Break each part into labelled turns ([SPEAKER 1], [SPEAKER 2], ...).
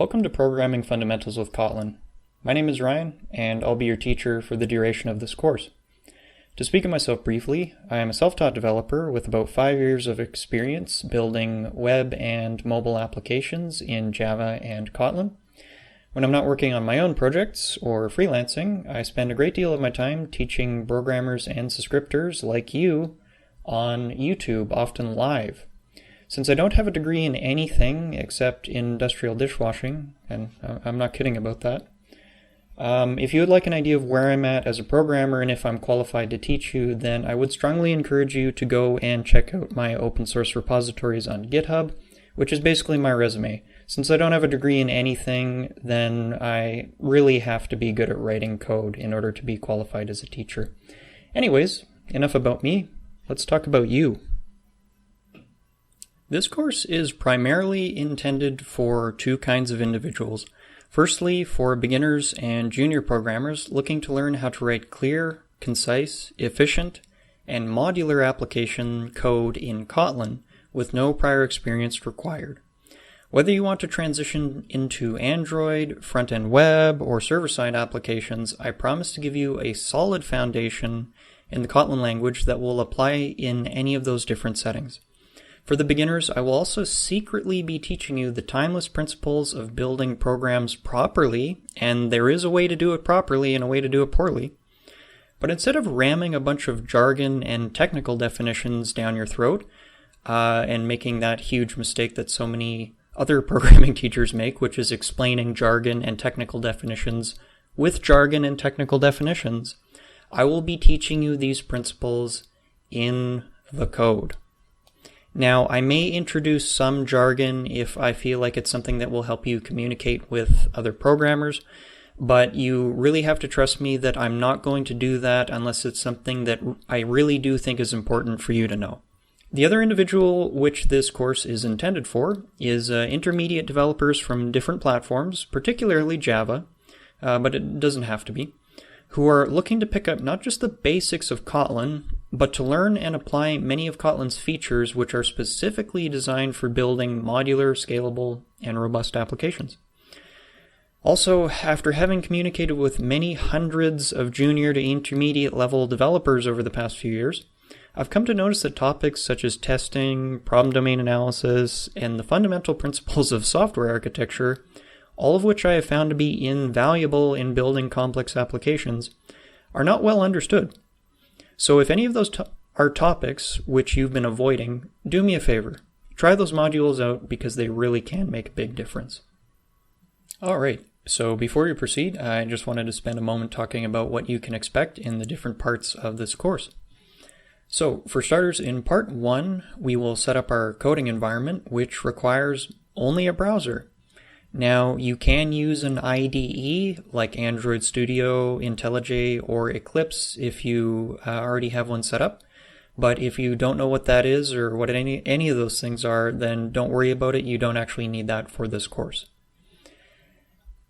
[SPEAKER 1] Welcome to Programming Fundamentals with Kotlin. My name is Ryan, and I'll be your teacher for the duration of this course. To speak of myself briefly, I am a self-taught developer with about 5 years of experience building web and mobile applications in Java and Kotlin. When I'm not working on my own projects or freelancing, I spend a great deal of my time teaching programmers and scripters like you on YouTube, often live. Since I don't have a degree in anything except industrial dishwashing, and I'm not kidding about that, if you would like an idea of where I'm at as a programmer and if I'm qualified to teach you, then I would strongly encourage you to go and check out my open source repositories on GitHub, which is basically my resume. Since I don't have a degree in anything, then I really have to be good at writing code in order to be qualified as a teacher. Anyways, enough about me. Let's talk about you. This course is primarily intended for two kinds of individuals. Firstly, for beginners and junior programmers looking to learn how to write clear, concise, efficient, and modular application code in Kotlin with no prior experience required. Whether you want to transition into Android, front-end web, or server-side applications, I promise to give you a solid foundation in the Kotlin language that will apply in any of those different settings. For the beginners, I will also secretly be teaching you the timeless principles of building programs properly, and there is a way to do it properly and a way to do it poorly. But instead of ramming a bunch of jargon and technical definitions down your throat, and making that huge mistake that so many other programming teachers make, which is explaining jargon and technical definitions with jargon and technical definitions, I will be teaching you these principles in the code. Now, I may introduce some jargon if I feel like it's something that will help you communicate with other programmers, but you really have to trust me that I'm not going to do that unless it's something that I really do think is important for you to know. The other individual which this course is intended for is intermediate developers from different platforms, particularly Java, but it doesn't have to be, who are looking to pick up not just the basics of Kotlin, but to learn and apply many of Kotlin's features which are specifically designed for building modular, scalable, and robust applications. Also, after having communicated with many hundreds of junior to intermediate level developers over the past few years, I've come to notice that topics such as testing, problem domain analysis, and the fundamental principles of software architecture, all of which I have found to be invaluable in building complex applications, are not well understood. So if any of those are topics which you've been avoiding, do me a favor. Try those modules out because they really can make a big difference. Alright, so before we proceed, I just wanted to spend a moment talking about what you can expect in the different parts of this course. So, for starters, in part 1, we will set up our coding environment, which requires only a browser. Now, you can use an IDE like Android Studio, IntelliJ, or Eclipse if you already have one set up. But if you don't know what that is or what any of those things are, then don't worry about it. You don't actually need that for this course.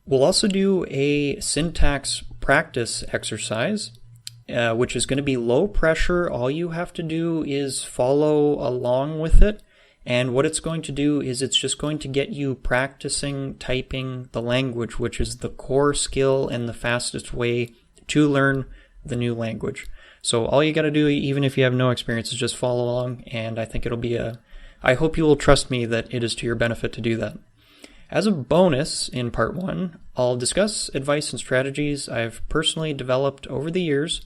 [SPEAKER 1] We'll also do a syntax practice exercise, which is going to be low pressure. All you have to do is follow along with it. And what it's going to do is it's just going to get you practicing typing the language, which is the core skill and the fastest way to learn the new language. So all you got to do, even if you have no experience, is just follow along. And I think it'll be I hope you will trust me that it is to your benefit to do that. As a bonus in part 1, I'll discuss advice and strategies I've personally developed over the years,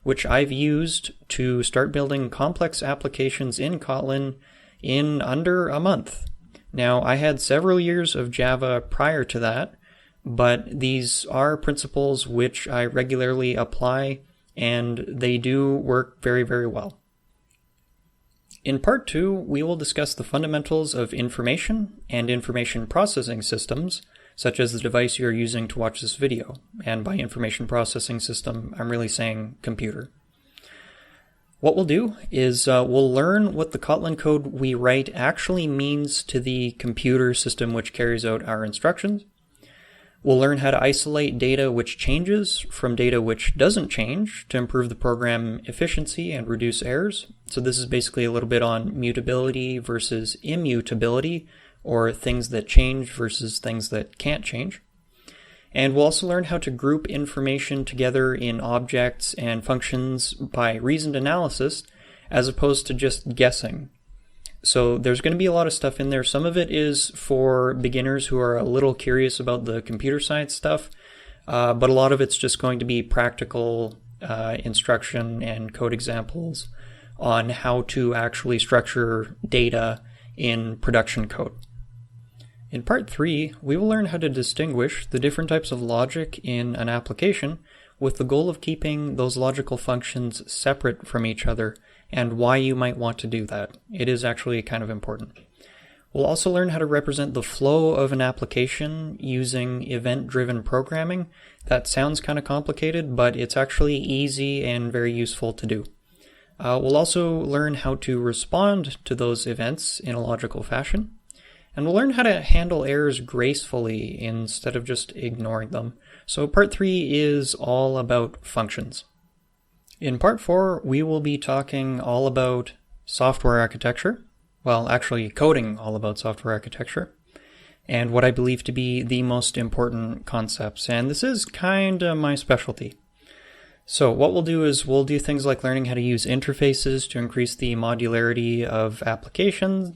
[SPEAKER 1] which I've used to start building complex applications in Kotlin in under a month. Now, I had several years of Java prior to that, but these are principles which I regularly apply, and they do work very, very well. In part 2, we will discuss the fundamentals of information and information processing systems, such as the device you're using to watch this video. And by information processing system, I'm really saying computer. What we'll do is we'll learn what the Kotlin code we write actually means to the computer system which carries out our instructions. We'll learn how to isolate data which changes from data which doesn't change to improve the program efficiency and reduce errors. So this is basically a little bit on mutability versus immutability, or things that change versus things that can't change. And we'll also learn how to group information together in objects and functions by reasoned analysis, as opposed to just guessing. So there's going to be a lot of stuff in there. Some of it is for beginners who are a little curious about the computer science stuff, but a lot of it's just going to be practical instruction and code examples on how to actually structure data in production code. In part 3, we will learn how to distinguish the different types of logic in an application with the goal of keeping those logical functions separate from each other and why you might want to do that. It is actually kind of important. We'll also learn how to represent the flow of an application using event-driven programming. That sounds kind of complicated, but it's actually easy and very useful to do. We'll also learn how to respond to those events in a logical fashion. And we'll learn how to handle errors gracefully instead of just ignoring them. So part 3 is all about functions. In part 4, we will be talking all about software architecture. Well, actually coding all about software architecture. And what I believe to be the most important concepts. And this is kind of my specialty. So what we'll do is we'll do things like learning how to use interfaces to increase the modularity of applications.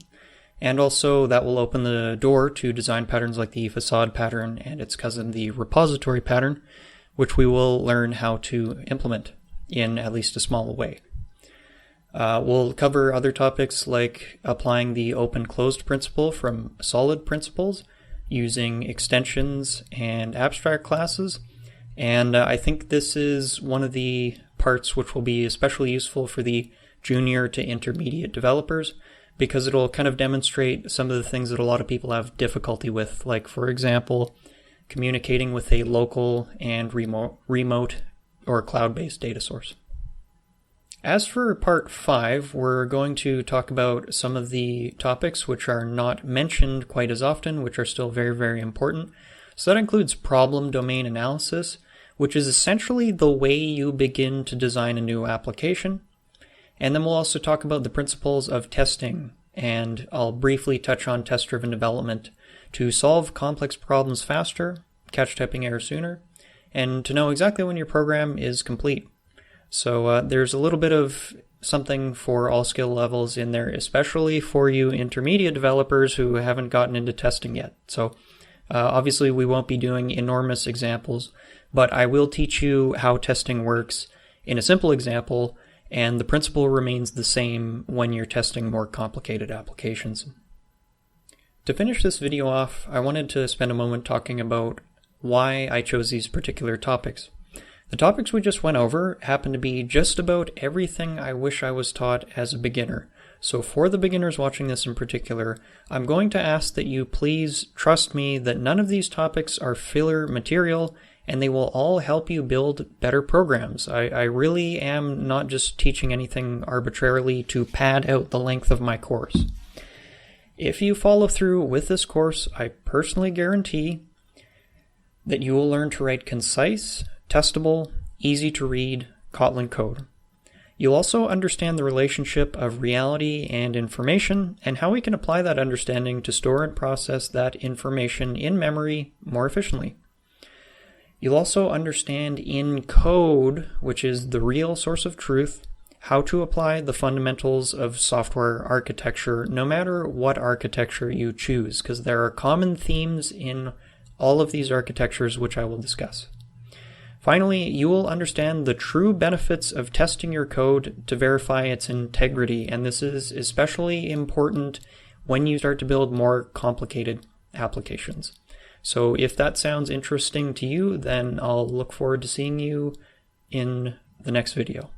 [SPEAKER 1] And also that will open the door to design patterns like the facade pattern and its cousin, the repository pattern, which we will learn how to implement in at least a small way. We'll cover other topics like applying the open-closed principle from solid principles, using extensions and abstract classes, and I think this is one of the parts which will be especially useful for the junior to intermediate developers, because it'll kind of demonstrate some of the things that a lot of people have difficulty with, like, for example, communicating with a local and remote or cloud-based data source. As for part 5, we're going to talk about some of the topics which are not mentioned quite as often, which are still very, very important. So that includes problem domain analysis, which is essentially the way you begin to design a new application. And then we'll also talk about the principles of testing, and I'll briefly touch on test-driven development to solve complex problems faster, catch typing errors sooner, and to know exactly when your program is complete. So there's a little bit of something for all skill levels in there, especially for you intermediate developers who haven't gotten into testing yet. So obviously we won't be doing enormous examples, but I will teach you how testing works in a simple example, and the principle remains the same when you're testing more complicated applications. To finish this video off, I wanted to spend a moment talking about why I chose these particular topics. The topics we just went over happen to be just about everything I wish I was taught as a beginner. So for the beginners watching this in particular, I'm going to ask that you please trust me that none of these topics are filler material, and they will all help you build better programs. I really am not just teaching anything arbitrarily to pad out the length of my course. If you follow through with this course, I personally guarantee that you will learn to write concise, testable, easy-to-read Kotlin code. You'll also understand the relationship of reality and information, and how we can apply that understanding to store and process that information in memory more efficiently. You'll also understand in code, which is the real source of truth, how to apply the fundamentals of software architecture, no matter what architecture you choose, because there are common themes in all of these architectures which I will discuss. Finally, you will understand the true benefits of testing your code to verify its integrity, and this is especially important when you start to build more complicated applications. So if that sounds interesting to you, then I'll look forward to seeing you in the next video.